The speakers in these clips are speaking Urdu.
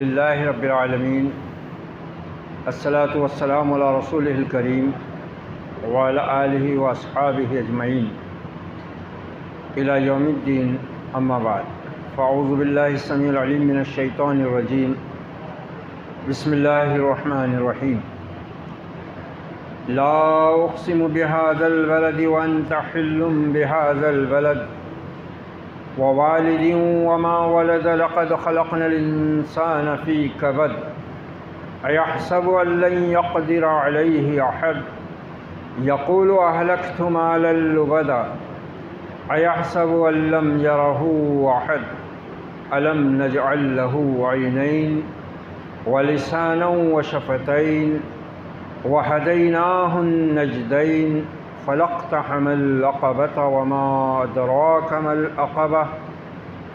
اللہ رب العالمین الصلاۃ والسلام علی رسولہ الکریم وعلی آلہ واصحابہ اجمعین الی یوم الدین اما بعد فاعوذ باللہ السمیع العلیم من الشیطان الرجیم بسم اللہ الرحمن الرحیم لا اقسم بهذا البلد وانت حل بهذا البلد ووالد وما ولد لقد خلقنا الإنسان في كبد أيحسب أن لن يقدر عليه أحد يقول أهلكت مالا لبدا أيحسب أن لم يره أحد ألم نجعل له عينين ولسانا وشفتين وهديناه النجدين فلاقتحم العقبة وما أدراك ما العقبة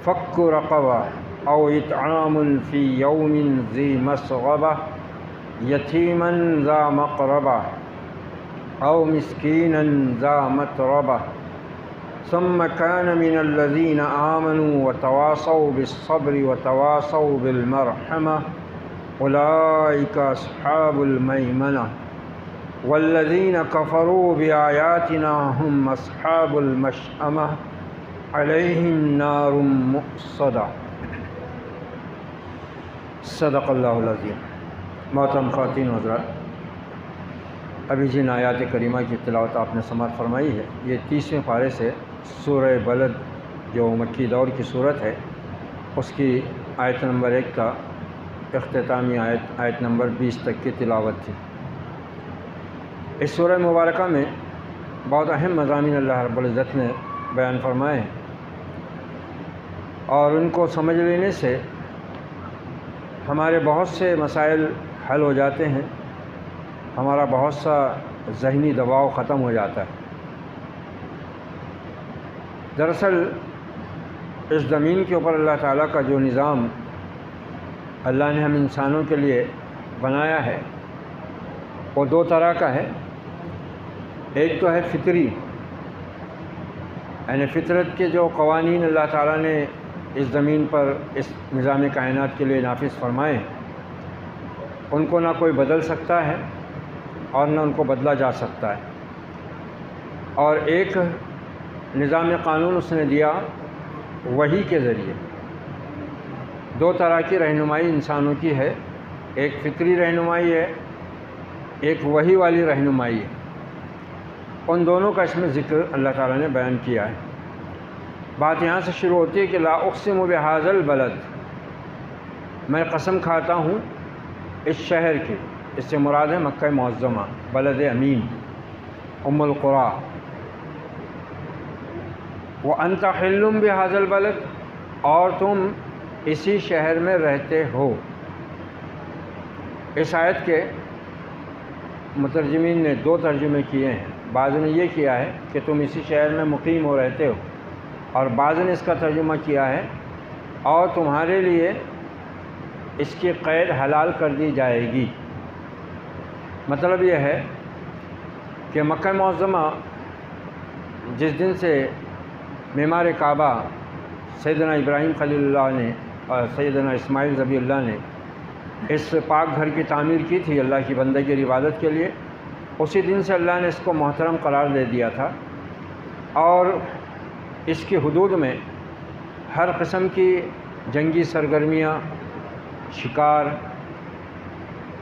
فك رقبة أو إطعام في يوم ذي مسغبة يتيما ذا مقربة أو مسكينا ذا متربة ثم كان من الذين آمنوا وتواصوا بالصبر وتواصوا بالمرحمة أولئك أصحاب الميمنة والذين كفروا بآياتنا هم أصحاب المشأمة عليهم نار مؤصدة صدق اللہ العظیم۔ محترم خواتین و حضرات، ابھی جن آیات کریمہ کی تلاوت آپ نے سماعت فرمائی ہے، یہ 30ویں پارے سے سورہ بلد جو مکی دور کی صورت ہے اس کی آیت نمبر 1 کا اختتامی آیت نمبر 20 تک کی تلاوت تھی۔ اس سورہ مبارکہ میں بہت اہم مضامین اللہ رب العزت نے بیان فرمائے ہیں، اور ان کو سمجھ لینے سے ہمارے بہت سے مسائل حل ہو جاتے ہیں، ہمارا بہت سا ذہنی دباؤ ختم ہو جاتا ہے۔ دراصل اس زمین کے اوپر اللہ تعالیٰ کا جو نظام اللہ نے ہم انسانوں کے لیے بنایا ہے وہ دو طرح کا ہے۔ ایک تو ہے فطری، یعنی فطرت کے جو قوانین اللہ تعالیٰ نے اس زمین پر اس نظام کائنات کے لیے نافذ فرمائے ہیں، ان کو نہ کوئی بدل سکتا ہے اور نہ ان کو بدلا جا سکتا ہے۔ اور ایک نظام قانون اس نے دیا وحی کے ذریعے۔ دو طرح کی رہنمائی انسانوں کی ہے، ایک فطری رہنمائی ہے، ایک وحی والی رہنمائی ہے۔ ان دونوں کا اس میں ذکر اللہ تعالیٰ نے بیان کیا ہے۔ بات یہاں سے شروع ہوتی ہے کہ لا اقسم بہذا البلد، میں قسم کھاتا ہوں اس شہر کی، اس سے مراد ہے مکہ معظمہ، بلد امین، ام القریٰ۔ وانت حل بہذا البلد، اور تم اسی شہر میں رہتے ہو۔ اس آیت کے مترجمین نے دو ترجمے کیے ہیں۔ بعض نے یہ کیا ہے کہ تم اسی شہر میں مقیم ہو رہتے ہو، اور بعض نے اس کا ترجمہ کیا ہے اور تمہارے لیے اس کی قید حلال کر دی جائے گی۔ مطلب یہ ہے کہ مکہ معظمہ جس دن سے معمار کعبہ سیدنا ابراہیم خلیل اللہ نے اور سیدنا اسماعیل ذبیح اللہ نے اس پاک گھر کی تعمیر کی تھی اللہ کی بندگی اور عبادت کے لیے، اسی دن سے اللہ نے اس کو محترم قرار دے دیا تھا، اور اس کی حدود میں ہر قسم کی جنگی سرگرمیاں، شکار،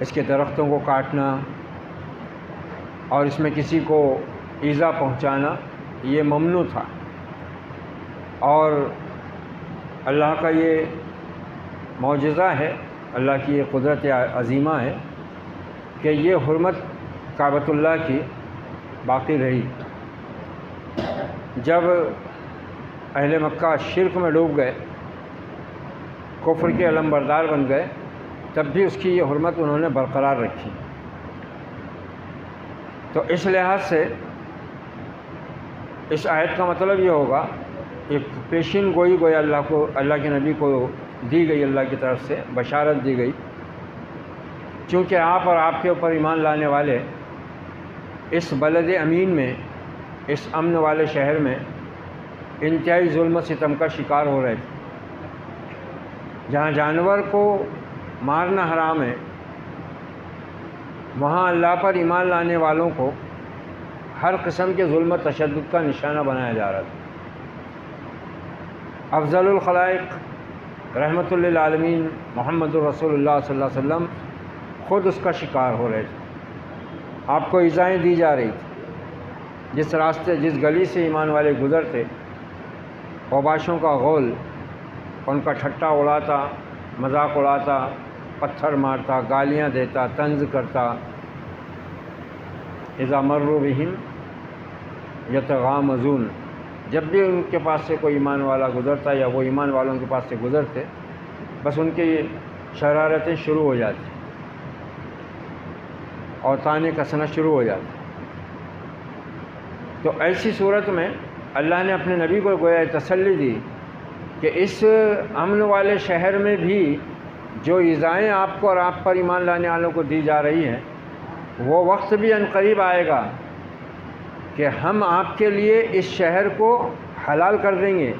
اس کے درختوں کو کاٹنا اور اس میں کسی کو ایذا پہنچانا یہ ممنوع تھا۔ اور اللہ کا یہ معجزہ ہے، اللہ کی یہ قدرت عظیمہ ہے کہ یہ حرمت کعبۃ اللہ کی باقی رہی۔ جب اہل مکہ شرک میں ڈوب گئے، کفر کے علم بردار بن گئے، تب بھی اس کی یہ حرمت انہوں نے برقرار رکھی۔ تو اس لحاظ سے اس آیت کا مطلب یہ ہوگا، ایک پیشین گوئی گویا اللہ کے نبی کو دی گئی، اللہ کی طرف سے بشارت دی گئی، چونکہ آپ اور آپ کے اوپر ایمان لانے والے اس بلد امین میں، اس امن والے شہر میں انتہائی ظلم و ستم کا شکار ہو رہے تھے۔ جہاں جانور کو مارنا حرام ہے، وہاں اللہ پر ایمان لانے والوں کو ہر قسم کے ظلم و تشدد کا نشانہ بنایا جا رہا تھا۔ افضل الخلائق رحمۃ للعالمین محمد الرسول اللہ صلی اللہ علیہ وسلم خود اس کا شکار ہو رہے تھے، آپ کو ایذائیں دی جا رہی تھی۔ جس راستے جس گلی سے ایمان والے گزرتے، اوباشوں کا غول ان کا ٹھٹا اڑاتا، مذاق اڑاتا، پتھر مارتا، گالیاں دیتا، طنز کرتا۔ اذا مروا بہم یتغامزون، جب بھی ان کے پاس سے کوئی ایمان والا گزرتا یا وہ ایمان والوں کے پاس سے گزرتے، بس ان کی شرارتیں شروع ہو جاتی اور طعنے کسنا شروع ہو جاتی۔ تو ایسی صورت میں اللہ نے اپنے نبی کو گویا تسلی دی کہ اس امن والے شہر میں بھی جو ایذائیں آپ کو اور آپ پر ایمان لانے والوں کو دی جا رہی ہیں، وہ وقت بھی عنقریب آئے گا کہ ہم آپ کے لیے اس شہر کو حلال کر دیں گے،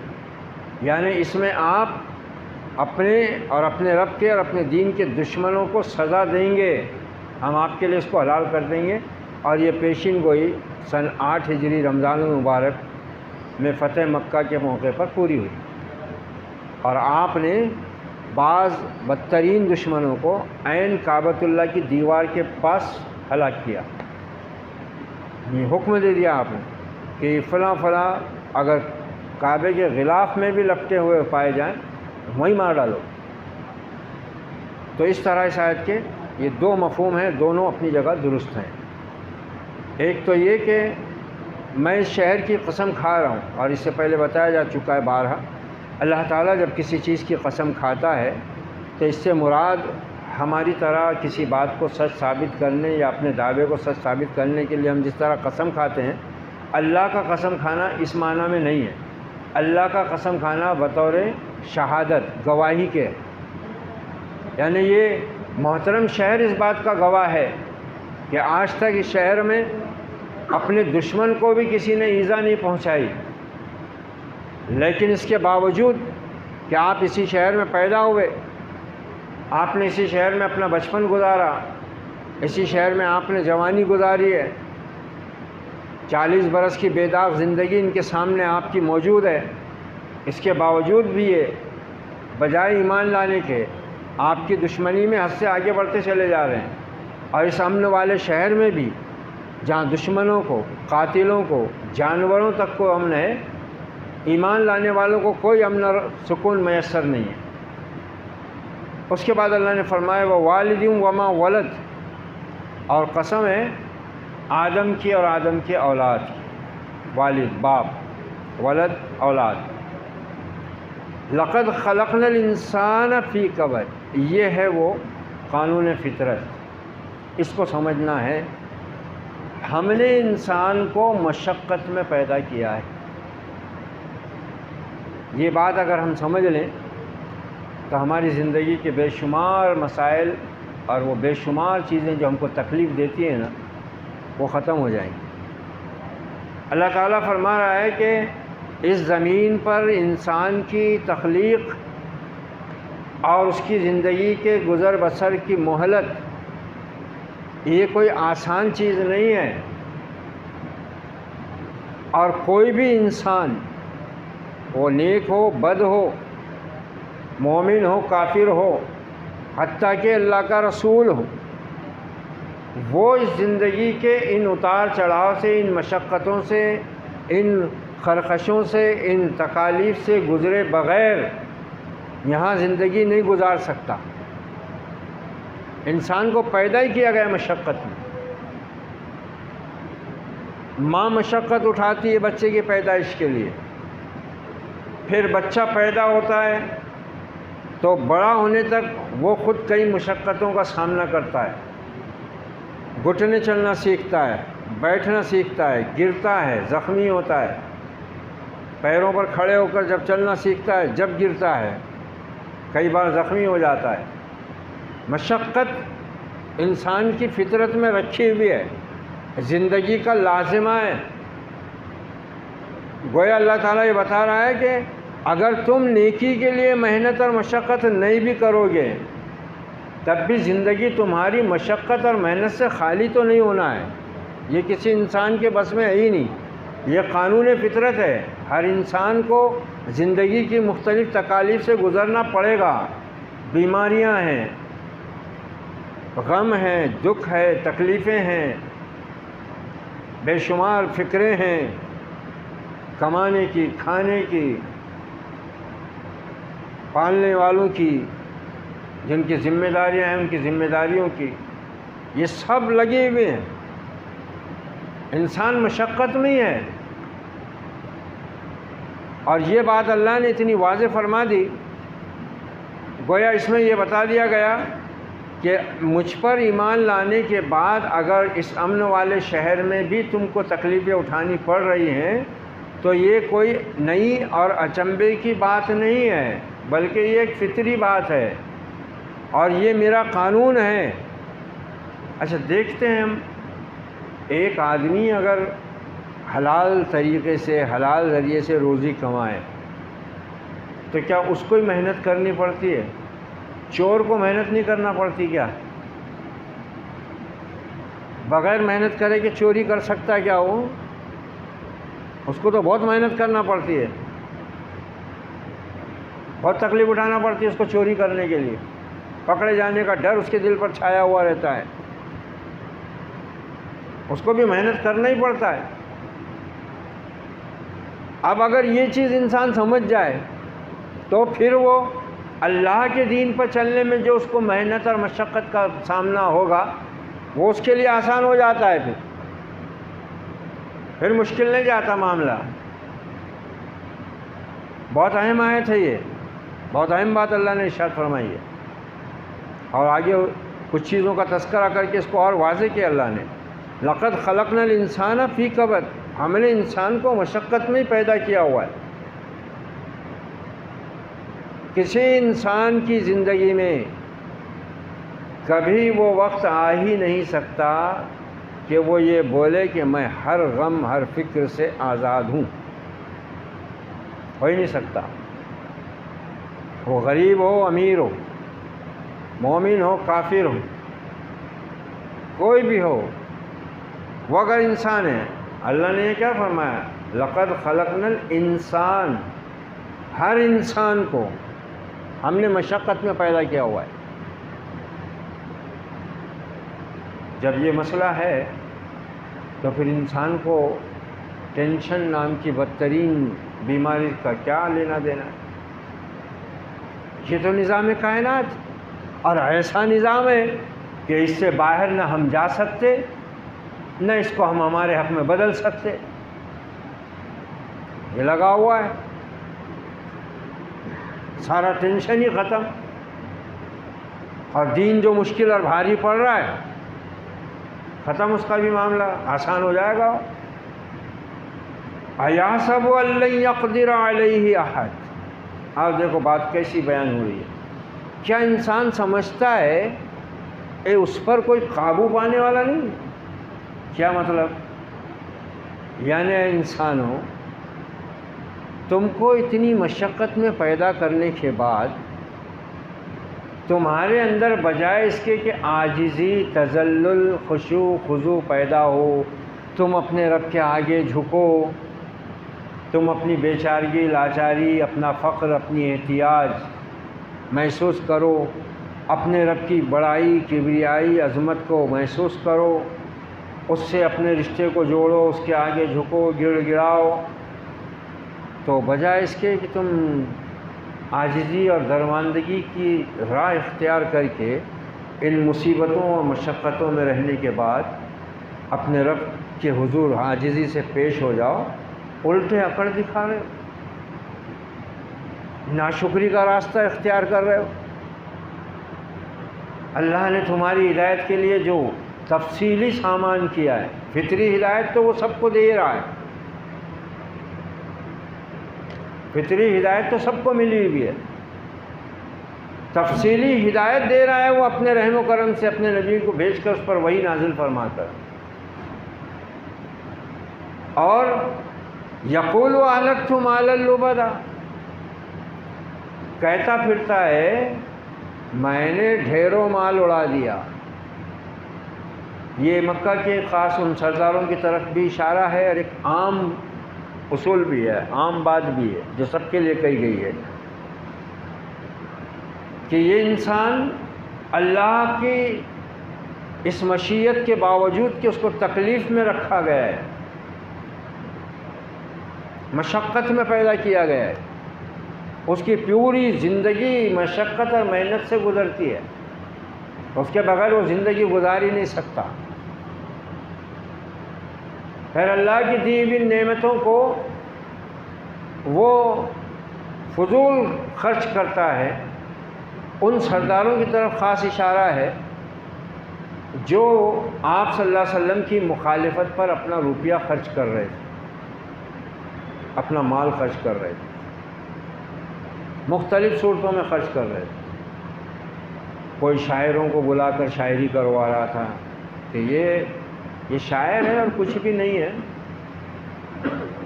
یعنی اس میں آپ اپنے اور اپنے رب کے اور اپنے دین کے دشمنوں کو سزا دیں گے، ہم آپ کے لیے اس کو حلال کر دیں گے۔ اور یہ پیشین گوئی سن 8 ہجری رمضان المبارک میں فتح مکہ کے موقع پر پوری ہوئی، اور آپ نے بعض بدترین دشمنوں کو عین کعبۃ اللہ کی دیوار کے پاس ہلاک کیا۔ یہ حکم دے دیا آپ نے کہ فلاں فلاں اگر کعبے کے غلاف میں بھی لپٹے ہوئے پائے جائیں وہیں مار ڈالو۔ تو اس طرح اس آیت کے یہ دو مفہوم ہیں، دونوں اپنی جگہ درست ہیں۔ ایک تو یہ کہ میں اس شہر کی قسم کھا رہا ہوں، اور اس سے پہلے بتایا جا چکا ہے بارہا، اللہ تعالیٰ جب کسی چیز کی قسم کھاتا ہے تو اس سے مراد ہماری طرح کسی بات کو سچ ثابت کرنے یا اپنے دعوے کو سچ ثابت کرنے کے لیے ہم جس طرح قسم کھاتے ہیں، اللہ کا قسم کھانا اس معنی میں نہیں ہے۔ اللہ کا قسم کھانا بطور شہادت، گواہی کے، یعنی یہ محترم شہر اس بات کا گواہ ہے کہ آج تک اس شہر میں اپنے دشمن کو بھی کسی نے ایذا نہیں پہنچائی، لیکن اس کے باوجود کہ آپ اسی شہر میں پیدا ہوئے، آپ نے اسی شہر میں اپنا بچپن گزارا، اسی شہر میں آپ نے جوانی گزاری ہے، 40 برس کی بے داغ زندگی ان کے سامنے آپ کی موجود ہے، اس کے باوجود بھی یہ بجائے ایمان لانے کے آپ کی دشمنی میں حد سے آگے بڑھتے چلے جا رہے ہیں۔ اور اس امن والے شہر میں بھی جہاں دشمنوں کو، قاتلوں کو، جانوروں تک کو امن ہے، ایمان لانے والوں کو کوئی امن اور سکون میسر نہیں ہے۔ اس کے بعد اللہ نے فرمایا ووالد وما ولد، اور قسم ہے آدم کی اور آدم کے اولاد کی، والد باپ، ولد اولاد۔ لقد خلقنا الانسان فی کبد، یہ ہے وہ قانون فطرت، اس کو سمجھنا ہے۔ ہم نے انسان کو مشقت میں پیدا کیا ہے۔ یہ بات اگر ہم سمجھ لیں تو ہماری زندگی کے بے شمار مسائل اور وہ بے شمار چیزیں جو ہم کو تکلیف دیتی ہیں نا، وہ ختم ہو جائیں گی۔ اللہ تعالیٰ فرما رہا ہے کہ اس زمین پر انسان کی تخلیق اور اس کی زندگی کے گزر بسر کی مہلت، یہ کوئی آسان چیز نہیں ہے، اور کوئی بھی انسان، وہ نیک ہو، بد ہو، مومن ہو، کافر ہو، حتیٰ کہ اللہ کا رسول ہو، وہ اس زندگی کے ان اتار چڑھاؤ سے، ان مشقتوں سے، ان خرخشوں سے، ان تکالیف سے گزرے بغیر یہاں زندگی نہیں گزار سکتا۔ انسان کو پیدا ہی کیا گیا مشقت میں۔ ماں مشقت اٹھاتی ہے بچے کی پیدائش کے لیے، پھر بچہ پیدا ہوتا ہے تو بڑا ہونے تک وہ خود کئی مشقتوں کا سامنا کرتا ہے، گھٹنے چلنا سیکھتا ہے، بیٹھنا سیکھتا ہے، گرتا ہے، زخمی ہوتا ہے، پیروں پر کھڑے ہو کر جب چلنا سیکھتا ہے، جب گرتا ہے، کئی بار زخمی ہو جاتا ہے۔ مشقت انسان کی فطرت میں رکھی ہوئی ہے، زندگی کا لازمہ ہے۔ گویا اللہ تعالیٰ یہ بتا رہا ہے کہ اگر تم نیکی کے لیے محنت اور مشقت نہیں بھی کرو گے تب بھی زندگی تمہاری مشقت اور محنت سے خالی تو نہیں ہونا ہے. یہ کسی انسان کے بس میں ہے ہی نہیں. یہ قانون فطرت ہے. ہر انسان کو زندگی کی مختلف تکالیف سے گزرنا پڑے گا. بیماریاں ہیں، غم ہیں، دکھ ہے، تکلیفیں ہیں، بے شمار فکریں ہیں، کمانے کی، کھانے کی، پالنے والوں کی، جن کی ذمہ داریاں ہیں ان کی ذمہ داریوں کی، یہ سب لگے ہوئے ہیں. انسان مشقت میں ہی ہے. اور یہ بات اللہ نے اتنی واضح فرما دی، گویا اس میں یہ بتا دیا گیا کہ مجھ پر ایمان لانے کے بعد اگر اس امن والے شہر میں بھی تم کو تکلیفیں اٹھانی پڑ رہی ہیں تو یہ کوئی نئی اور اچنبھے کی بات نہیں ہے، بلکہ یہ ایک فطری بات ہے اور یہ میرا قانون ہے. اچھا دیکھتے ہیں ہم، ایک آدمی اگر حلال طریقے سے، حلال ذریعے سے روزی کمائے تو کیا اس کو ہی محنت کرنی پڑتی ہے؟ چور کو محنت نہیں کرنا پڑتی کیا؟ بغیر محنت کرے کہ چوری کر سکتا ہے کیا وہ؟ اس کو تو بہت محنت کرنا پڑتی ہے، بہت تکلیف اٹھانا پڑتی ہے اس کو چوری کرنے کے لیے. پکڑے جانے کا ڈر اس کے دل پر چھایا ہوا رہتا ہے. اس کو بھی محنت کرنا ہی پڑتا ہے. اب اگر یہ چیز انسان سمجھ جائے تو پھر وہ اللہ کے دین پر چلنے میں جو اس کو محنت اور مشقت کا سامنا ہوگا وہ اس کے لیے آسان ہو جاتا ہے. پھر مشکل نہیں جاتا معاملہ. بہت اہم آیت ہے یہ، بہت اہم بات اللہ نے ارشاد فرمائی ہے. اور آگے کچھ چیزوں کا تذکرہ کر کے اس کو اور واضح کیا اللہ نے. لقد خلقنا الانسان فی کبد، ہم نے انسان کو مشقت میں ہی پیدا کیا ہوا ہے. کسی انسان کی زندگی میں کبھی وہ وقت آ ہی نہیں سکتا کہ وہ یہ بولے کہ میں ہر غم ہر فکر سے آزاد ہوں. ہو ہی نہیں سکتا. وہ غریب ہو امیر ہو، مومن ہو کافر ہو، کوئی بھی ہو، وہ اگر انسان ہے، اللہ نے یہ کیا فرمایا؟ لقد خلقنا الانسان، ہر انسان کو ہم نے مشقت میں پیدا کیا ہوا ہے. جب یہ مسئلہ ہے تو پھر انسان کو ٹینشن نام کی بدترین بیماری کا کیا لینا دینا ہے؟ یہ تو نظام کائنات اور ایسا نظام ہے کہ اس سے باہر نہ ہم جا سکتے نہ اس کو ہم ہمارے حق میں بدل سکتے. یہ لگا ہوا ہے، سارا ٹینشن ہی ختم. اور دین جو مشکل اور بھاری پڑ رہا ہے ختم، اس کا بھی معاملہ آسان ہو جائے گا. اَيَحْسَبُ أَن لَّن يَقْدِرَ عَلَيْهِ أَحَدٌ. آپ دیکھو بات کیسی بیان ہو رہی ہے. کیا انسان سمجھتا ہے کہ اس پر کوئی قابو پانے والا نہیں؟ کیا مطلب؟ یعنی انسانوں، تم کو اتنی مشقت میں پیدا کرنے کے بعد تمہارے اندر بجائے اس کے کہ عاجزی، تذلل، خشوع خضوع پیدا ہو، تم اپنے رب کے آگے جھکو، تم اپنی بیچارگی، لاچاری، اپنا فقر، اپنی احتیاج محسوس کرو، اپنے رب کی بڑائی، کبریائی، عظمت کو محسوس کرو، اس سے اپنے رشتے کو جوڑو، اس کے آگے جھکو، گڑ گڑاؤ، تو بجائے اس کے کہ تم عاجزی اور درماندگی کی راہ اختیار کر کے ان مصیبتوں اور مشقتوں میں رہنے کے بعد اپنے رب کے حضور عاجزی سے پیش ہو جاؤ، الٹے اکڑ دکھا رہے ہو، ناشکری کا راستہ اختیار کر رہے ہو. اللہ نے تمہاری ہدایت کے لیے جو تفصیلی سامان کیا ہے، فطری ہدایت تو وہ سب کو دے رہا ہے، فطری ہدایت تو سب کو ملی ہوئی ہے. تفصیلی ہدایت دے رہا ہے وہ اپنے رحم و کرم سے، اپنے نبی کو بھیج کر اس پر وحی نازل فرما کر. اور یقول اہلکت مالا لبدا، کہتا پھرتا ہے میں نے ڈھیروں مال اڑا دیا۔ یہ مکہ کے خاص ان سرداروں کی طرف بھی اشارہ ہے، اور ایک عام اصول بھی ہے، عام بات بھی ہے جو سب کے لیے کہی گئی ہے کہ یہ انسان اللہ کی اس مشیت کے باوجود کہ اس کو تکلیف میں رکھا گیا ہے، مشقت میں پیدا کیا گیا ہے، اس کی پوری زندگی مشقت اور محنت سے گزرتی ہے، اس کے بغیر وہ زندگی گزار ہی نہیں سکتا۔ پھر اللہ کی دی ہوئی نعمتوں کو وہ فضول خرچ کرتا ہے۔ ان سرداروں کی طرف خاص اشارہ ہے جو آپ صلی اللہ علیہ وسلم کی مخالفت پر اپنا روپیہ خرچ کر رہے تھے، اپنا مال خرچ کر رہے تھے، مختلف صورتوں میں خرچ کر رہے تھے۔ کوئی شاعروں کو بلا کر شاعری کروا رہا تھا کہ یہ شاعر ہے اور کچھ بھی نہیں ہے،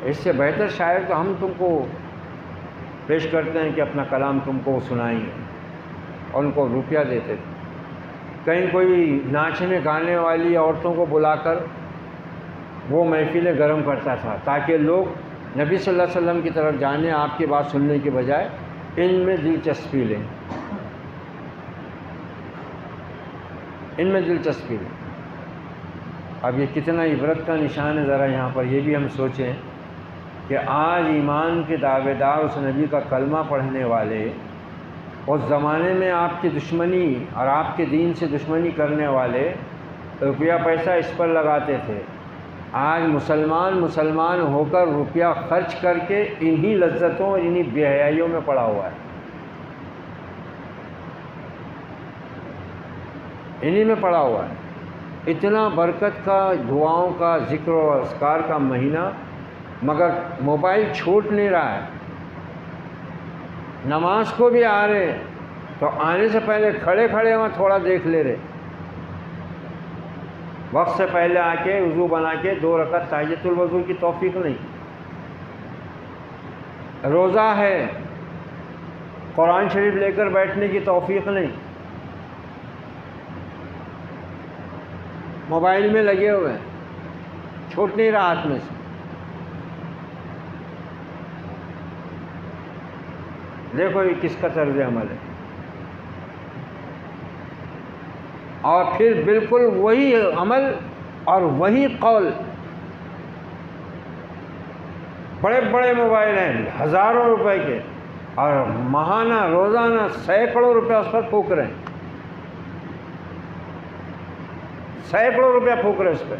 اس سے بہتر شاعر تو ہم تم کو پیش کرتے ہیں کہ اپنا کلام تم کو سنائیں گے، اور ان کو روپیہ دیتے تھے۔ کہیں کوئی ناچنے گانے والی عورتوں کو بلا کر وہ محفلیں گرم کرتا تھا تاکہ لوگ نبی صلی اللہ علیہ وسلم کی طرف جانے، آپ کی بات سننے کے بجائے ان میں دلچسپی لیں، ان میں دلچسپی لیں۔ اب یہ کتنا عبرت کا نشان ہے، ذرا یہاں پر یہ بھی ہم سوچیں کہ آج ایمان کے دعوے دار، اس نبی کا کلمہ پڑھنے والے، اس زمانے میں آپ کی دشمنی اور آپ کے دین سے دشمنی کرنے والے روپیہ پیسہ اس پر لگاتے تھے۔ آج مسلمان ہو کر روپیہ خرچ کر کے انہی لذتوں اور انہی بے حیائیوں میں پڑا ہوا ہے، انہی میں پڑا ہوا ہے۔ اتنا برکت کا، دعاؤں کا، ذکر و اذکار کا مہینہ، مگر موبائل چھوٹ نہیں رہا ہے۔ نماز کو بھی آ رہے تو آنے سے پہلے کھڑے وہاں تھوڑا دیکھ لے رہے، وقت سے پہلے آ کے وضو بنا کے 2 رکعت تحیۃ الوضو کی توفیق نہیں۔ روزہ ہے، قرآن شریف لے کر بیٹھنے کی توفیق نہیں، موبائل میں لگے ہوئے ہیں، چھوٹ نہیں رہا ہاتھ میں سے۔ دیکھو یہ کس کا طرز عمل ہے۔ اور پھر بالکل وہی عمل اور وہی قول، بڑے بڑے موبائل ہیں ہزاروں روپے کے، اور ماہانہ روزانہ سینکڑوں روپے اس پر پھونک رہے ہیں، سینکڑوں روپیہ پھونک رہے اس پہ،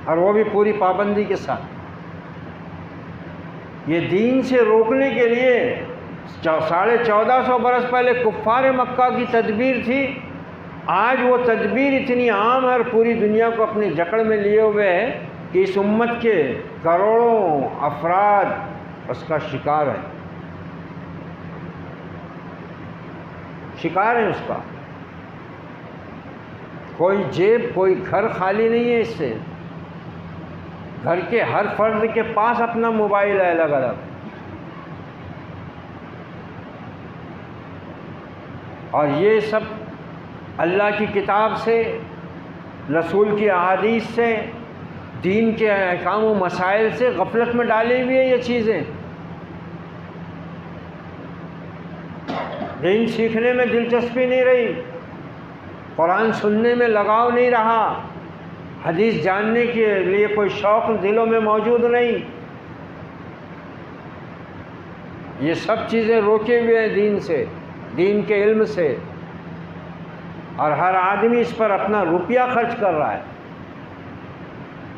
اور وہ بھی پوری پابندی کے ساتھ۔ یہ دین سے روکنے کے لیے 1450 برس پہلے کفار مکہ کی تدبیر تھی، آج وہ تدبیر اتنی عام ہے اور پوری دنیا کو اپنی جکڑ میں لیے ہوئے ہے کہ اس امت کے کروڑوں افراد اس کا شکار ہیں، شکار ہیں اس کا۔ کوئی جیب، کوئی گھر خالی نہیں ہے اس سے۔ گھر کے ہر فرد کے پاس اپنا موبائل ہے الگ الگ، اور یہ سب اللہ کی کتاب سے، رسول کی احادیث سے، دین کے احکام و مسائل سے غفلت میں ڈالی ہوئی ہے یہ چیزیں۔ دین سیکھنے میں دلچسپی نہیں رہی، قرآن سننے میں لگاؤ نہیں رہا، حدیث جاننے کے لیے کوئی شوق دلوں میں موجود نہیں۔ یہ سب چیزیں روکے ہوئے ہیں دین سے، دین کے علم سے، اور ہر آدمی اس پر اپنا روپیہ خرچ کر رہا ہے۔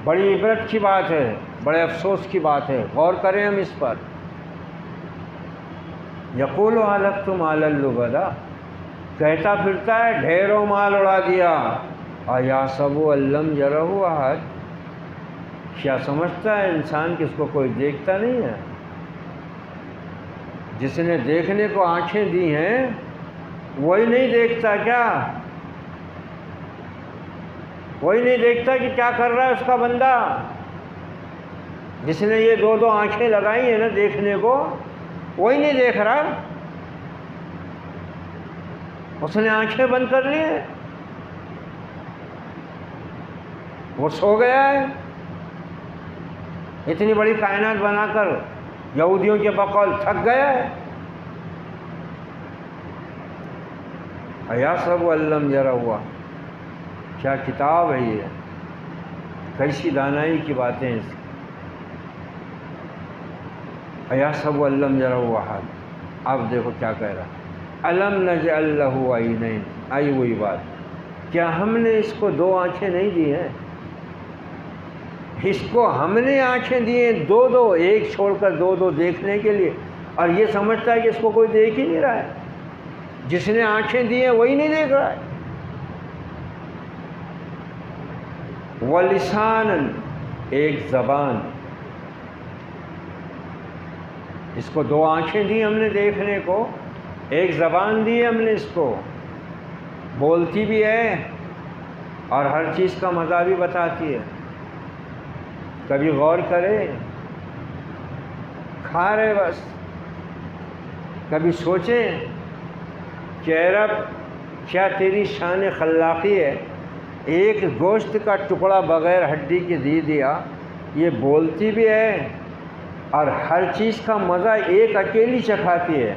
بڑی عبرت کی بات ہے، بڑے افسوس کی بات ہے، غور کریں ہم اس پر۔ یقول اہلکتم مالا لبدا، کہتا پھرتا ہے ڈھیروں مال اڑا دیا، ایحسب ان لم یرہ احد، کیا سمجھتا ہے انسان کہ اس کو کوئی دیکھتا نہیں ہے؟ جس نے دیکھنے کو آنکھیں دی ہیں وہی نہیں دیکھتا کیا؟ وہی نہیں دیکھتا کہ کیا کر رہا ہے اس کا بندہ؟ جس نے یہ 2 آنکھیں لگائی ہیں نا دیکھنے کو، وہی نہیں دیکھ رہا، اس نے آنکھیں بند کر لی ہیں، وہ سو گیا ہے۔ اتنی بڑی کائنات بنا کر یہودیوں کے بقول تھک گیا ہے۔ ایحسب ان لم یرہ، کیا کتاب ہے یہ، کیسی دانائی کی باتیں ہیں۔ ایحسب ان لم یرہ احد، اب دیکھو کیا کہہ رہا، الم نجعل لہ عینین، آئی وہی بات، کیا ہم نے اس کو دو آنکھیں نہیں دی ہیں؟ اس کو ہم نے آنکھیں دی ہیں دو دو، ایک چھوڑ کر دو دو دیکھنے کے لیے، اور یہ سمجھتا ہے کہ اس کو کوئی دیکھ ہی نہیں رہا ہے۔ جس نے آنکھیں دی ہیں وہی نہیں دیکھ رہا ہے۔ وَلِسَانًا، ایک زبان، اس کو دو آنکھیں دی ہم نے دیکھنے کو، ایک زبان دی ہم نے اس کو، بولتی بھی ہے اور ہر چیز کا مزہ بھی بتاتی ہے۔ کبھی غور کرے، کھا رہے بس، کبھی سوچیں کہ اے رب کیا تیری شان خلاقی ہے، ایک گوشت کا ٹکڑا بغیر ہڈی کے دے دیا، یہ بولتی بھی ہے اور ہر چیز کا مزہ ایک اکیلی چکھاتی ہے،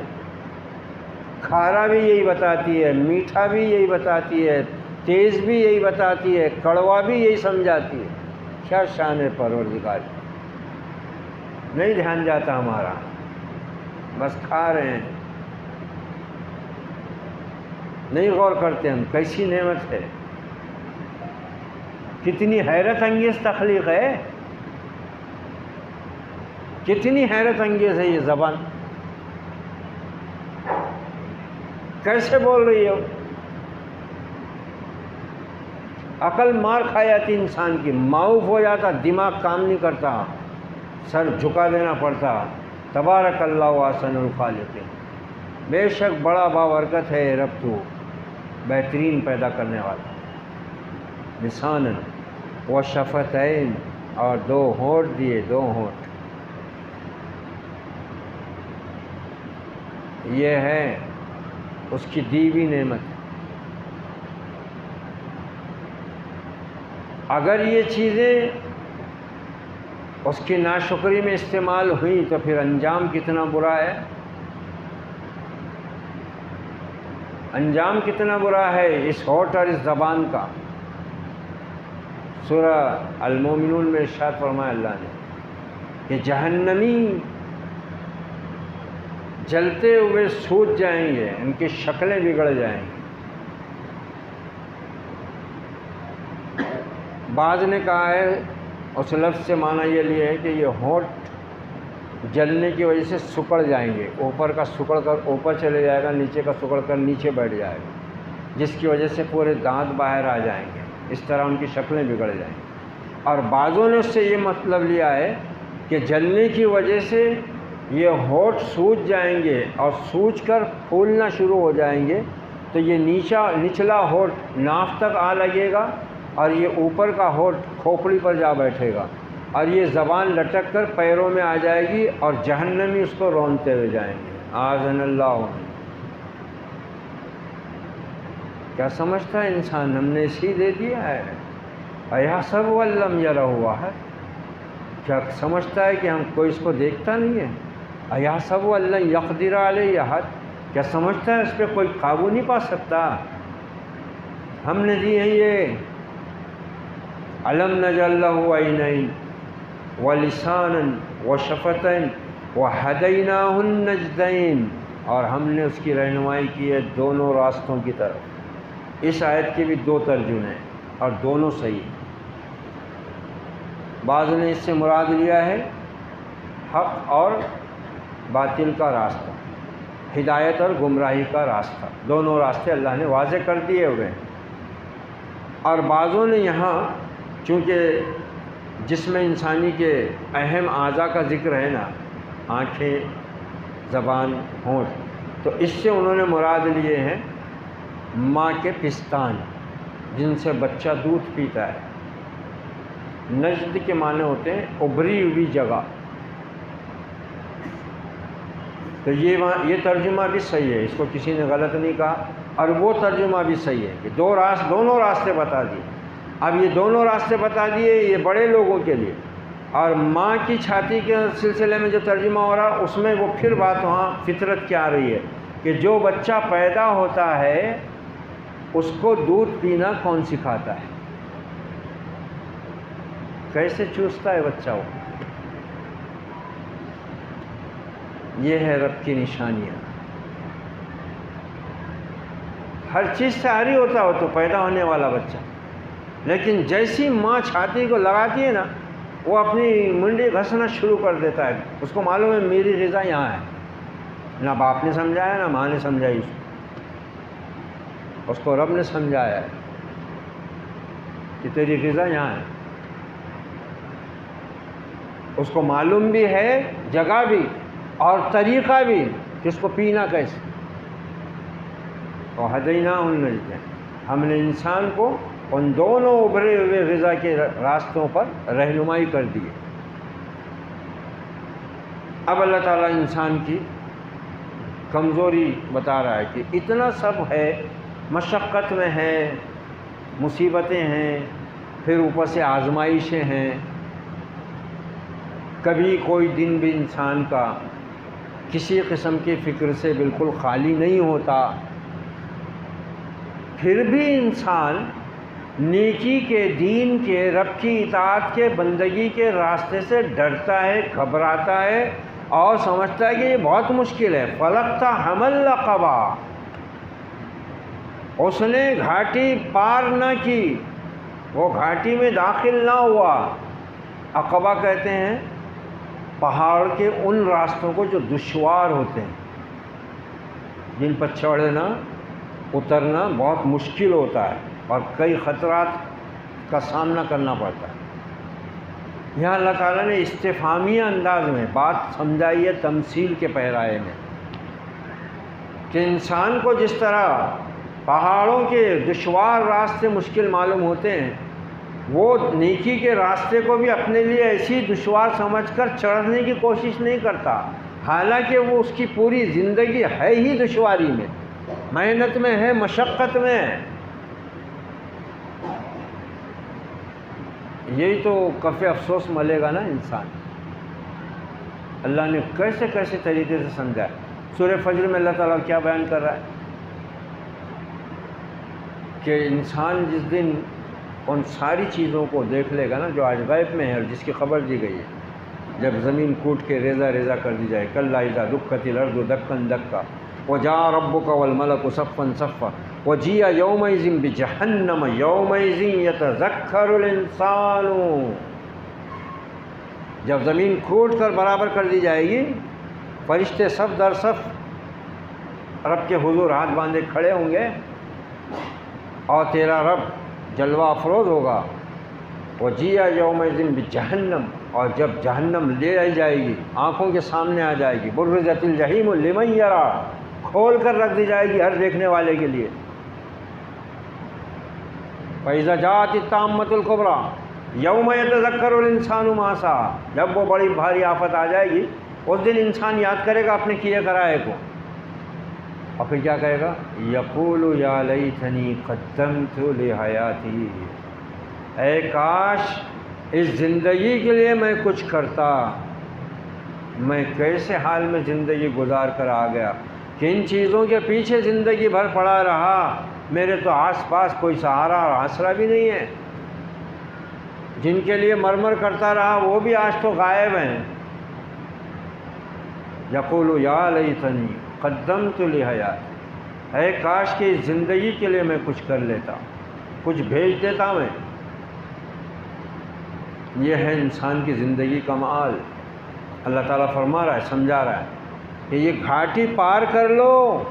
کھارا بھی یہی بتاتی ہے، میٹھا بھی یہی بتاتی ہے، تیز بھی یہی بتاتی ہے، کڑوا بھی یہی سمجھاتی ہے۔ کیا شان ہے پروردگار، نہیں دھیان جاتا ہمارا، بس کھا رہے ہیں، نہیں غور کرتے ہم کیسی نعمت ہے، کتنی حیرت انگیز تخلیق ہے، کتنی حیرت انگیز ہے یہ زبان، کیسے بول رہی ہو؟ عقل مار کھا جاتی انسان کی، معاوف ہو جاتا، دماغ کام نہیں کرتا، سر جھکا دینا پڑتا۔ تبارک اللہ احسن الخالقین، بے شک بڑا بابرکت ہے رب تو، بہترین پیدا کرنے والا۔ لسانً و شفتین، اور دو ہونٹ دیے، دو ہونٹ، یہ ہے اس کی دی ہوئی نعمت۔ اگر یہ چیزیں اس کی ناشکری میں استعمال ہوئیں تو پھر انجام کتنا برا ہے، انجام کتنا برا ہے اس ہونٹ اور اس زبان کا۔ سورہ المومنون میں ارشاد فرمایا اللہ نے کہ جہنمی جلتے ہوئے سوج جائیں گے، ان کی شکلیں بگڑ جائیں گی۔ بعض نے کہا ہے اس لفظ سے معنی یہ لیا ہے کہ یہ ہونٹ جلنے کی وجہ سے سکڑ جائیں گے، اوپر کا سکڑ کر اوپر چلے جائے گا، نیچے کا سکڑ کر نیچے بیٹھ جائے گا، جس کی وجہ سے پورے دانت باہر آ جائیں گے، اس طرح ان کی شکلیں بگڑ جائیں گی۔ اور بعضوں نے اس سے یہ مطلب لیا ہے کہ جلنے کی وجہ سے یہ ہونٹ سوج جائیں گے اور سوج کر پھولنا شروع ہو جائیں گے، تو یہ نچلا ہونٹ ناف تک آ لگے گا اور یہ اوپر کا ہونٹ کھوپڑی پر جا بیٹھے گا، اور یہ زبان لٹک کر پیروں میں آ جائے گی اور جہنمی اس کو رونتے ہوئے جائیں گے۔ اعاذنا اللہ۔ کیا سمجھتا ہے انسان ہم نے اسی دے دیا ہے؟ ایحسب ان لم یرہ احد، کیا سمجھتا ہے کہ ہم کوئی اس کو دیکھتا نہیں ہے؟ ایحسب ان لن یقدر علیہ احد، کیا سمجھتا ہے اس پہ کوئی قابو نہیں پا سکتا؟ ہم نے دی ہیں یہ الم نجعل لہ عینین ولسانا وشفتین وہدیناہ النجدین، اور ہم نے اس کی رہنمائی کی ہے دونوں راستوں کی طرف۔ اس آیت کے بھی دو ترجمے ہیں اور دونوں صحیح۔ بعض نے اس سے مراد لیا ہے حق اور باطل کا راستہ، ہدایت اور گمراہی کا راستہ، دونوں راستے اللہ نے واضح کر دیے ہوئے ہیں۔ اور بعضوں نے یہاں چونکہ جسم انسانی کے اہم اعضاء کا ذکر ہے نا، آنکھیں، زبان، ہونٹ، تو اس سے انہوں نے مراد لیے ہیں ماں کے پستان، جن سے بچہ دودھ پیتا ہے۔ نجد کے معنی ہوتے ہیں ابری ہوئی جگہ، تو یہ ترجمہ بھی صحیح ہے، اس کو کسی نے غلط نہیں کہا، اور وہ ترجمہ بھی صحیح ہے کہ دونوں راستے بتا دیے۔ اب یہ دونوں راستے بتا دیے یہ بڑے لوگوں کے لیے، اور ماں کی چھاتی کے سلسلے میں جو ترجمہ ہو رہا اس میں وہ پھر بات وہاں فطرت کی آ رہی ہے کہ جو بچہ پیدا ہوتا ہے اس کو دودھ پینا کون سکھاتا ہے، کیسے چوستا ہے بچہ وہ؟ یہ ہے رب کی نشانیاں۔ ہر چیز سے عاری ہوتا ہو تو پیدا ہونے والا بچہ، لیکن جیسی ماں چھاتی کو لگاتی ہے نا وہ اپنی منڈی گھسنا شروع کر دیتا ہے، اس کو معلوم ہے میری غذا یہاں ہے، نہ باپ نے سمجھایا نہ ماں نے سمجھائی، اس کو رب نے سمجھایا ہے کہ تیری غذا یہاں ہے۔ اس کو معلوم بھی ہے جگہ بھی اور طریقہ بھی کہ اس کو پینا کیسے۔ تو ہدیناہ النجدین، ہم نے انسان کو ان دونوں ابھرے ہوئے غذا کے راستوں پر رہنمائی کر دی۔ اب اللہ تعالیٰ انسان کی کمزوری بتا رہا ہے کہ اتنا سب ہے، مشقت میں ہے، مصیبتیں ہیں، پھر اوپر سے آزمائشیں ہیں، کبھی کوئی دن بھی انسان کا کسی قسم کی فکر سے بالکل خالی نہیں ہوتا، پھر بھی انسان نیکی کے، دین کے، رب کی اطاعت کے، بندگی کے راستے سے ڈرتا ہے، گھبراتا ہے اور سمجھتا ہے کہ یہ بہت مشکل ہے۔ فلقتہ حمل العقبہ، اس نے گھاٹی پار نہ کی، وہ گھاٹی میں داخل نہ ہوا۔ عقبہ کہتے ہیں پہاڑ کے ان راستوں کو جو دشوار ہوتے ہیں، جن پر چڑھنا اترنا بہت مشکل ہوتا ہے اور کئی خطرات کا سامنا کرنا پڑتا ہے۔ یہاں اللہ تعالیٰ نے استفہامی انداز میں بات سمجھائی ہے تمثیل کے پیرائے میں، کہ انسان کو جس طرح پہاڑوں کے دشوار راستے مشکل معلوم ہوتے ہیں، وہ نیکی کے راستے کو بھی اپنے لیے ایسی دشوار سمجھ کر چڑھنے کی کوشش نہیں کرتا، حالانکہ وہ اس کی پوری زندگی ہے ہی دشواری میں، محنت میں ہے، مشقت میں ہے۔ یہی تو کف افسوس ملے گا نا انسان۔ اللہ نے کیسے کیسے طریقے سے سمجھا ہے۔ سورہ فجر میں اللہ تعالیٰ کیا بیان کر رہا ہے کہ انسان جس دن ان ساری چیزوں کو دیکھ لے گا نا جو آج غیب میں ہے اور جس کی خبر دی گئی ہے، جب زمین کوٹ کے ریزہ ریزہ کر دی جائے، کلا اذا دکت الارض دکا دکا وجاء ربک والملک صفا صفا وجیء یومئذ بجہنم یومئذ یتذکر الانسان، جب زمین کھود کر برابر کر دی جائے گی، فرشتے صف در صف رب کے حضور ہاتھ باندھے کھڑے ہوں گے اور تیرا رب جلوہ افروز ہوگا۔ وجیء یومئذ بجہنم، اور جب جہنم لے آئی جائے گی، آنکھوں کے سامنے آ جائے گی، برزت الجحیم لمن یرا، کھول کر رکھ دی جائے گی ہر دیکھنے والے کے لیے۔ فَإِذَا جَاءَتِ الطَّامَّةُ الْكُبْرَى یوم یتذکر الانسان ما سعی، جب وہ بڑی بھاری آفت آ جائے گی اس دن انسان یاد کرے گا اپنے کیے کرائے کو، اور پھر کیا کہے گا؟ یقول یا لیتنی قدمت لحیاتی، اے کاش اس زندگی کے لیے میں کچھ کرتا، میں کیسے حال میں زندگی گزار کر آ گیا، کن چیزوں کے پیچھے زندگی بھر پڑا رہا، میرے تو آس پاس کوئی سہارا اور آسرا بھی نہیں ہے، جن کے لیے مرمر کرتا رہا وہ بھی آج تو غائب ہیں۔ یقول یا لیتنی قدمت لحیاتی، اے کاش کہ اس زندگی کے لیے میں کچھ کر لیتا، کچھ بھیج دیتا میں۔ یہ ہے انسان کی زندگی کا مآل۔ اللہ تعالیٰ فرما رہا ہے، سمجھا رہا ہے کہ یہ گھاٹی پار کر لو،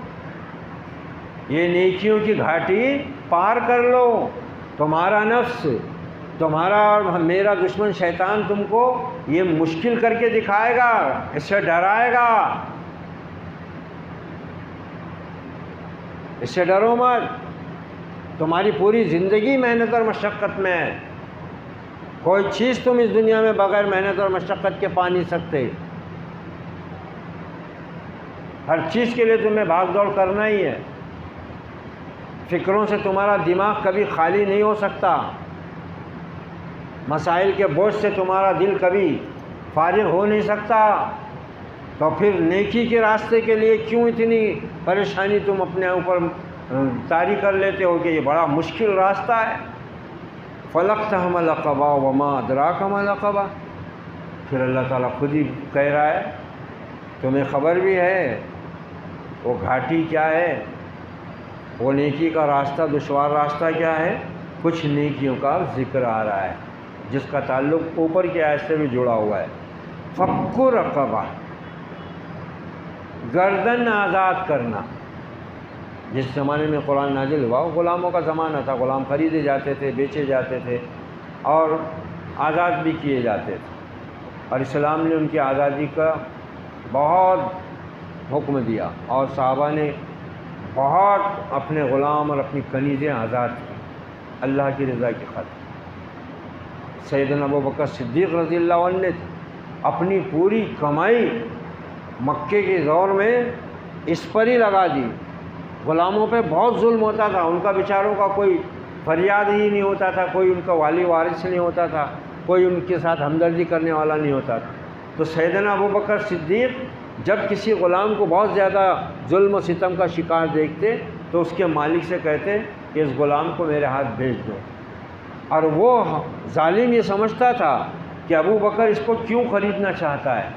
یہ نیکیوں کی گھاٹی پار کر لو، تمہارا نفس، تمہارا اور میرا دشمن شیطان تم کو یہ مشکل کر کے دکھائے گا، اس سے ڈرائے گا، اس سے ڈرو مت، تمہاری پوری زندگی محنت اور مشقت میں ہے، کوئی چیز تم اس دنیا میں بغیر محنت اور مشقت کے پا نہیں سکتے۔ ہر چیز کے لیے تمہیں بھاگ دوڑ کرنا ہی ہے، فکروں سے تمہارا دماغ کبھی خالی نہیں ہو سکتا، مسائل کے بوجھ سے تمہارا دل کبھی فارغ ہو نہیں سکتا، تو پھر نیکی کے راستے کے لیے کیوں اتنی پریشانی تم اپنے اوپر طاری کر لیتے ہو کہ یہ بڑا مشکل راستہ ہے۔ فَلَقْتَحَمَ الْعَقَبَةَ وَمَا أَدْرَاكَ مَا الْعَقَبَةُ، پھر اللہ تعالیٰ خود ہی کہہ رہا ہے تمہیں خبر بھی ہے وہ گھاٹی کیا ہے، وہ نیکی کا راستہ، دشوار راستہ کیا ہے۔ کچھ نیکیوں کا ذکر آ رہا ہے جس کا تعلق اوپر کی آیت سے بھی جڑا ہوا ہے۔ فَكُّ رَقَبَةٍ، گردن آزاد کرنا۔ جس زمانے میں قرآن نازل ہوا وہ غلاموں کا زمانہ تھا، غلام خریدے جاتے تھے، بیچے جاتے تھے اور آزاد بھی کیے جاتے تھے، اور اسلام نے ان کی آزادی کا بہت حکم دیا، اور صحابہ نے بہت اپنے غلام اور اپنی کنیزیں آزاد کی اللہ کی رضا کی خاطر۔ سیدنا ابوبکر صدیق رضی اللہ عنہ نے اپنی پوری کمائی مکے کے دور میں اس پر ہی لگا دی۔ غلاموں پہ بہت ظلم ہوتا تھا، ان کا بیچاروں کا کوئی فریاد ہی نہیں ہوتا تھا، کوئی ان کا والی وارث نہیں ہوتا تھا، کوئی ان کے ساتھ ہمدردی کرنے والا نہیں ہوتا تھا۔ تو سیدنا ابوبکر صدیق جب کسی غلام کو بہت زیادہ ظلم و ستم کا شکار دیکھتے تو اس کے مالک سے کہتے کہ اس غلام کو میرے ہاتھ بھیج دو، اور وہ ظالم یہ سمجھتا تھا کہ ابوبکر اس کو کیوں خریدنا چاہتا ہے،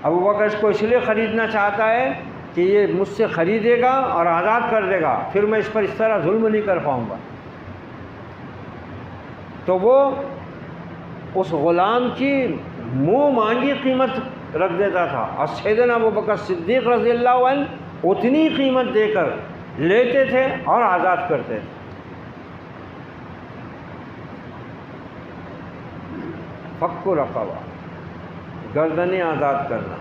ابوبکر اس کو اس لیے خریدنا چاہتا ہے کہ یہ مجھ سے خریدے گا اور آزاد کر دے گا، پھر میں اس پر اس طرح ظلم نہیں کر پاؤں گا۔ تو وہ اس غلام کی منہ مانگی قیمت رکھ دیتا تھا، اور سیدنا ابوبکر صدیق رضی اللہ عنہ اتنی قیمت دے کر لیتے تھے اور آزاد کرتے تھے۔ فک رقبہ، گردنیں آزاد کرنا،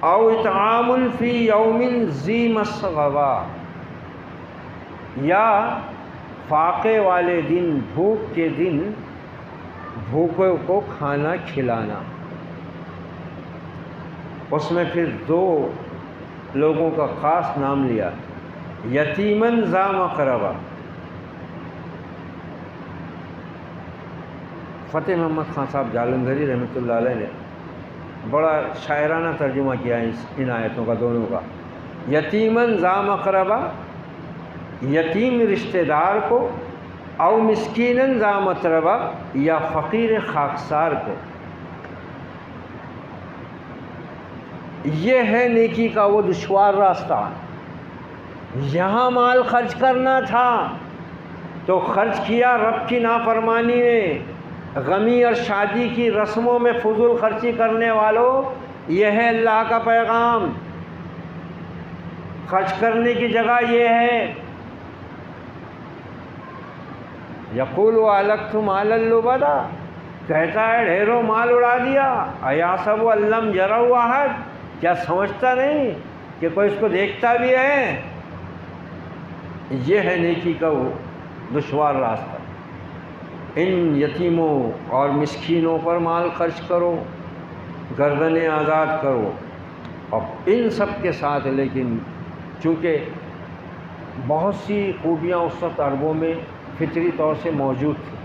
او اطعام فی یوم ذی مسغبہ، یا فاقے والے دن، بھوک کے دن بھوکوں کو کھانا کھلانا۔ اس میں پھر دو لوگوں کا خاص نام لیا، یتیمن ذا مقربہ۔ فتح محمد خان صاحب جالندھری رحمۃ اللہ علیہ نے بڑا شاعرانہ ترجمہ کیا ان آیتوں کا، دونوں کا۔ یتیمن ذا مقربہ، یتیم رشتہ دار کو، او مسکینن ذا متربہ، یا فقیر خاکسار کو۔ یہ ہے نیکی کا وہ دشوار راستہ۔ یہاں مال خرچ کرنا تھا تو خرچ کیا رب کی نافرمانی نے، غمی اور شادی کی رسموں میں فضول خرچی کرنے والوں، یہ ہے اللہ کا پیغام۔ خرچ کرنے کی جگہ یہ ہے، یقول وَأَلَقْتُ مَالًا لُبَدًا، کہتا ہے ڈھیروں مال اڑا دیا، اَيَحْسَبُ أَن لَّمْ يَرَهُ أَحَدٌ، کیا سمجھتا نہیں کہ کوئی اس کو دیکھتا بھی ہے۔ یہ ہے نیکی کا وہ دشوار راستہ۔ ان یتیموں اور مسکینوں پر مال خرچ کرو، گردنیں آزاد کرو، اور ان سب کے ساتھ لیکن چونکہ بہت سی خوبیاں اس وقت عربوں میں فطری طور سے موجود تھی۔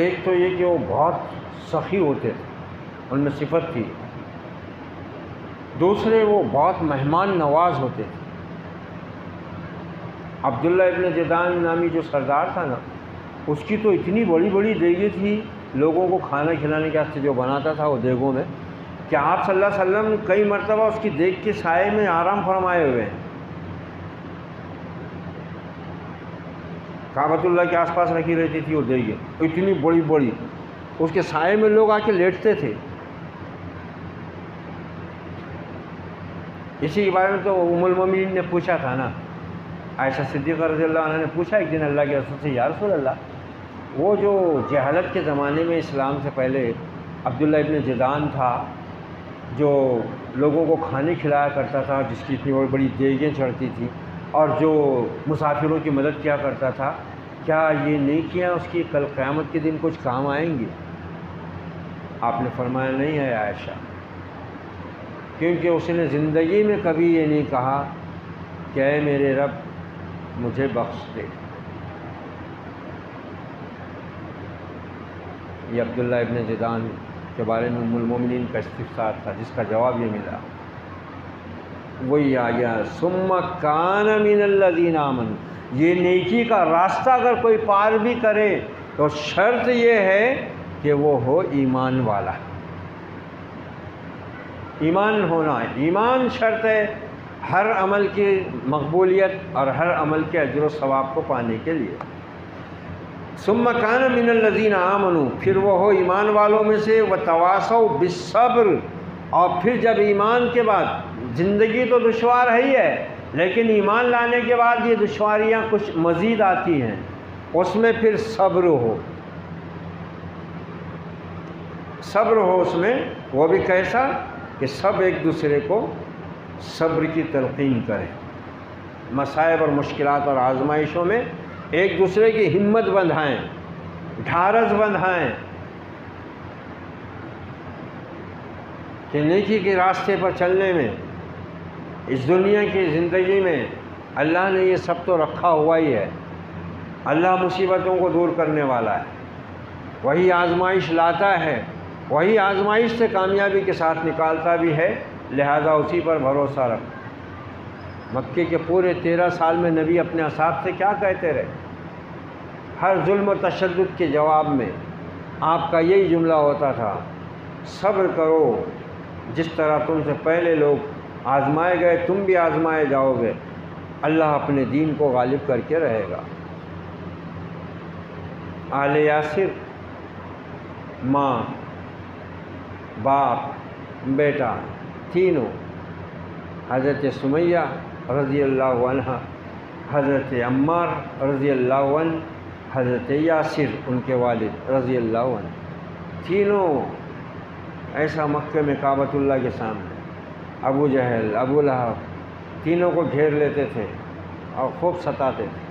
ایک تو یہ کہ وہ بہت سخی ہوتے تھے، ان میں صفت تھی۔ دوسرے وہ بہت مہمان نواز ہوتے تھے۔ عبداللہ ابن جدعان نامی جو سردار تھا نا، اس کی تو اتنی بڑی بڑی دیگیں تھی لوگوں کو کھانا کھلانے کے واسطے جو بناتا تھا وہ دیگوں میں، کہ آپ صلی اللہ علیہ وسلم کئی مرتبہ اس کی دیگ کے سائے میں آرام فرمائے ہوئے ہیں۔ کعبۃ اللہ کے آس پاس رکھی رہتی تھی وہ دیگیں، اتنی بڑی بڑی، اس کے سائے میں لوگ آ کے لیٹتے تھے۔ اسی کے بارے میں تو ام المومنین نے پوچھا تھا نا، عائشہ صدیقہ رضی اللہ عنہ نے پوچھا ایک دن اللہ کے رسول سے، یا رسول اللہ، وہ جو جہالت کے زمانے میں اسلام سے پہلے عبداللہ ابن جدعان تھا جو لوگوں کو کھانے کھلایا کرتا تھا، جس کی اتنی بڑی بڑی دیگیں چڑھتی تھیں، اور جو مسافروں کی مدد کیا کرتا تھا، کیا یہ نیکیاں اس کی کل قیامت کے دن کچھ کام آئیں گی؟ آپ نے فرمایا نہیں ہے عائشہ، کیونکہ اس نے زندگی میں کبھی یہ نہیں کہا کہ اے میرے رب مجھے بخش دے۔ یہ عبداللہ ابن جدعان کے بارے میں ام المومنین کا استفسار تھا، جس کا جواب یہ ملا، وہی آ گیا ثم کان من الذین آمنوا۔ یہ نیکی کا راستہ اگر کوئی پار بھی کرے تو شرط یہ ہے کہ وہ ہو ایمان والا۔ ایمان ہونا ہے، ایمان شرط ہے ہر عمل کی مقبولیت اور ہر عمل کے اجر و ثواب کو پانے کے لیے۔ ثم کان من الذین آمنوا، پھر وہ ہو ایمان والوں میں سے، وتواصوا بالصبر، اور پھر جب ایمان کے بعد زندگی تو دشوار ہے ہی ہے، لیکن ایمان لانے کے بعد یہ دشواریاں کچھ مزید آتی ہیں، اس میں پھر صبر ہو، صبر ہو اس میں، وہ بھی کیسا کہ سب ایک دوسرے کو صبر کی تلقین کریں، مصائب اور مشکلات اور آزمائشوں میں ایک دوسرے کی ہمت بندھائیں، ڈھارس بندھائیں کہ نیکی کے راستے پر چلنے میں، اس دنیا کی زندگی میں اللہ نے یہ سب تو رکھا ہوا ہی ہے۔ اللہ مصیبتوں کو دور کرنے والا ہے، وہی آزمائش لاتا ہے، وہی آزمائش سے کامیابی کے ساتھ نکالتا بھی ہے، لہذا اسی پر بھروسہ رکھ۔ مکے کے پورے 13 سال میں نبی اپنے اصحاب سے کیا کہتے رہے؟ ہر ظلم و تشدد کے جواب میں آپ کا یہی جملہ ہوتا تھا، صبر کرو، جس طرح تم سے پہلے لوگ آزمائے گئے تم بھی آزمائے جاؤ گے، اللہ اپنے دین کو غالب کر کے رہے گا۔ آل یاسر، ماں، باپ، بیٹا، تینوں، حضرت سمیہ رضی اللہ عنہ، حضرت عمار رضی اللہ عنہ، حضرت یاسر ان کے والد رضی اللہ عنہ، تینوں ایسا مکہ میں کعبۃ اللہ کے سامنے ابو جہل، ابو لہب، تینوں کو گھیر لیتے تھے اور خوب ستاتے تھے،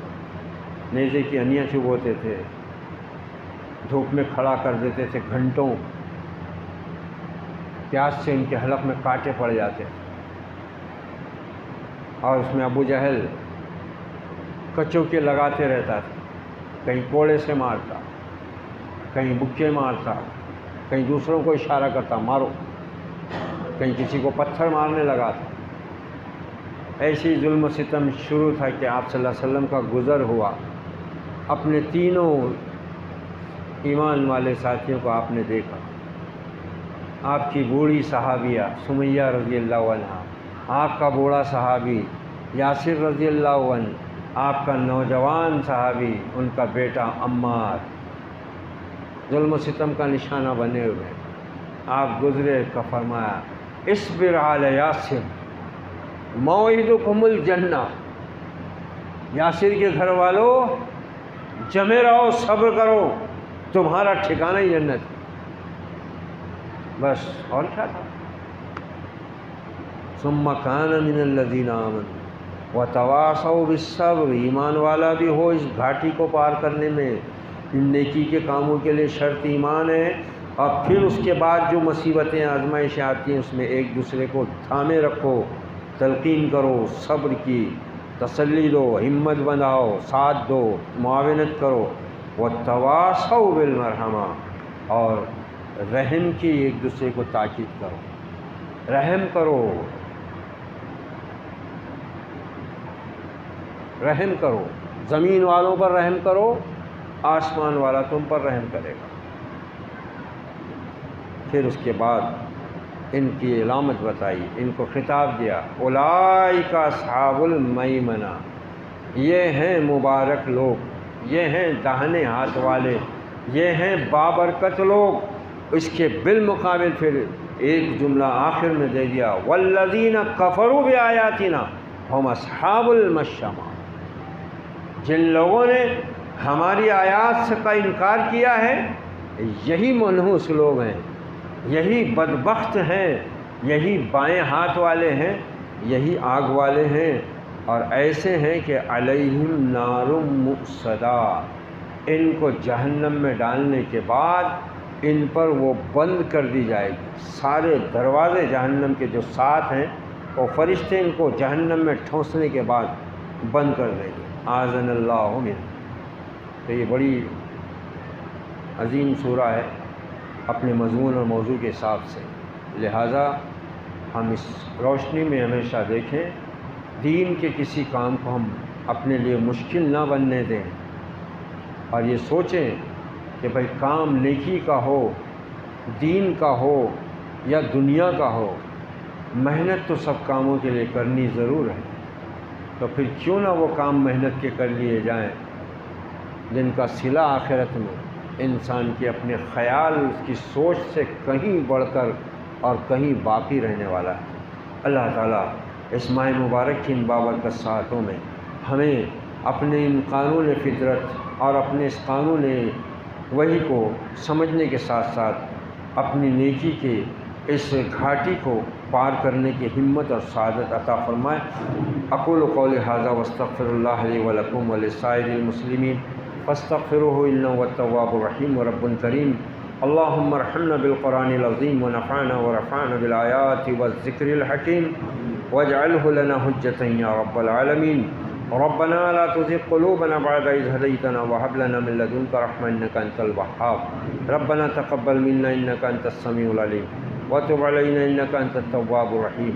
نیزے کی انیاں چبھوتے تھے، دھوپ میں کھڑا کر دیتے تھے گھنٹوں، پیاس سے ان کے حلق میں کانٹے پڑ جاتے تھے، اور اس میں ابو جہل کچوکے لگاتے رہتا تھا، کہیں کوڑے سے مارتا، کہیں بکے مارتا، کہیں دوسروں کو اشارہ کرتا مارو، کہیں کسی کو پتھر مارنے لگا تھا۔ ایسی ظلم و ستم شروع تھا کہ آپ صلی اللہ علیہ وسلم کا گزر ہوا، اپنے تینوں ایمان والے ساتھیوں کو آپ نے دیکھا، آپ کی بوڑھی صحابیہ سمیہ رضی اللہ عنہ، آپ کا بوڑھا صحابی یاسر رضی اللہ عنہ، آپ کا نوجوان صحابی ان کا بیٹا عمار، ظلم و ستم کا نشانہ بنے ہوئے۔ آپ گزرے کا فرمایا اصبر علی یاسر موعدکم الجنہ، یاسر کے گھر والوں جمے رہو، صبر کرو، تمہارا ٹھکانہ ہی جنت ہے۔ بس اور کیا تھا؟ ثم کان من الذین آمنوا وتواصوا بالصبر، ایمان والا بھی ہو اس گھاٹی کو پار کرنے میں، ان نیکی کے کاموں کے لیے شرط ایمان ہے، اور پھر اس کے بعد جو مصیبتیں آزمائشیں آتی ہیں اس میں ایک دوسرے کو تھامے رکھو، تلقین کرو، صبر کی تسلی دو، ہمت بندھاؤ، ساتھ دو، معاونت کرو، وتواصوا بالمرحمہ، اور رحم کی ایک دوسرے کو تاکید کرو، رحم کرو، رحم کرو، زمین والوں پر رحم کرو، آسمان والا تم پر رحم کرے گا۔ پھر اس کے بعد ان کی علامت بتائی، ان کو خطاب دیا، اولئک اصحاب المیمنہ، یہ ہیں مبارک لوگ، یہ ہیں داہنے ہاتھ والے، یہ ہیں بابرکت لوگ۔ اس کے بالمقابل پھر ایک جملہ آخر میں دے دیا، والذین کفروا بآیاتنا ہم اصحاب المشأمہ، جن لوگوں نے ہماری آیات کا انکار کیا ہے یہی منحوس لوگ ہیں، یہی بدبخت ہیں، یہی بائیں ہاتھ والے ہیں، یہی آگ والے ہیں، اور ایسے ہیں کہ علیہم نار مؤصدہ، ان کو جہنم میں ڈالنے کے بعد ان پر وہ بند کر دی جائے گی۔ سارے دروازے جہنم کے جو 7 ہیں وہ فرشتے ان کو جہنم میں ٹھونسنے کے بعد بند کر دیں گے۔ اعاذنا اللہ من۔ تو یہ بڑی عظیم سورہ ہے اپنے مضمون اور موضوع کے حساب سے، لہٰذا ہم اس روشنی میں ہمیشہ دیکھیں، دین کے کسی کام کو ہم اپنے لیے مشکل نہ بننے دیں، اور یہ سوچیں کہ بھئی کام نیکی کا ہو، دین کا ہو یا دنیا کا ہو، محنت تو سب کاموں کے لیے کرنی ضرور ہے، تو پھر کیوں نہ وہ کام محنت کے کر لیے جائیں جن کا صلہ آخرت میں انسان کے اپنے خیال کی سوچ سے کہیں بڑھ کر اور کہیں باقی رہنے والا ہے۔ اللہ تعالیٰ اس ماہ مبارک کی ان بابرکت ساعتوں میں ہمیں اپنے ان قانون فطرت اور اپنے اس قانون وحی کو سمجھنے کے ساتھ ساتھ اپنی نیکی کے اس گھاٹی کو پار کرنے کی ہمت اور سعادت عطا فرمائے۔ اقول قولی ھذا واستغفر اللہ لی ولکم ولسائر المسلمین فاستغفروہ انہ هو التواب الرحیم رب کریم۔ اللہم ارحمنا بالقرآن العظیم ونفعنا ورفعنا بالآیات والذکر الحکیم واجعلہ لنا حجتا یا رب العالمین۔ ربنا لا تزغ قلوبنا بعد إذ هديتنا وهب لنا من لدنك رحمة إنك أنت الوهاب۔ ربنا تقبل منا إنك أنت السميع العليم وتب علينا إنك أنت التواب الرحيم۔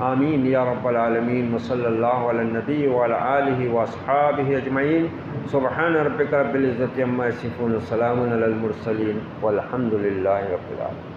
آمين يا رب العالمين، وصلى الله على النبي وعلى آله وأصحابه أجمعين۔ سبحان ربك رب العزة عما يصفون، وسلام على المرسلين، والحمد لله رب العالمين۔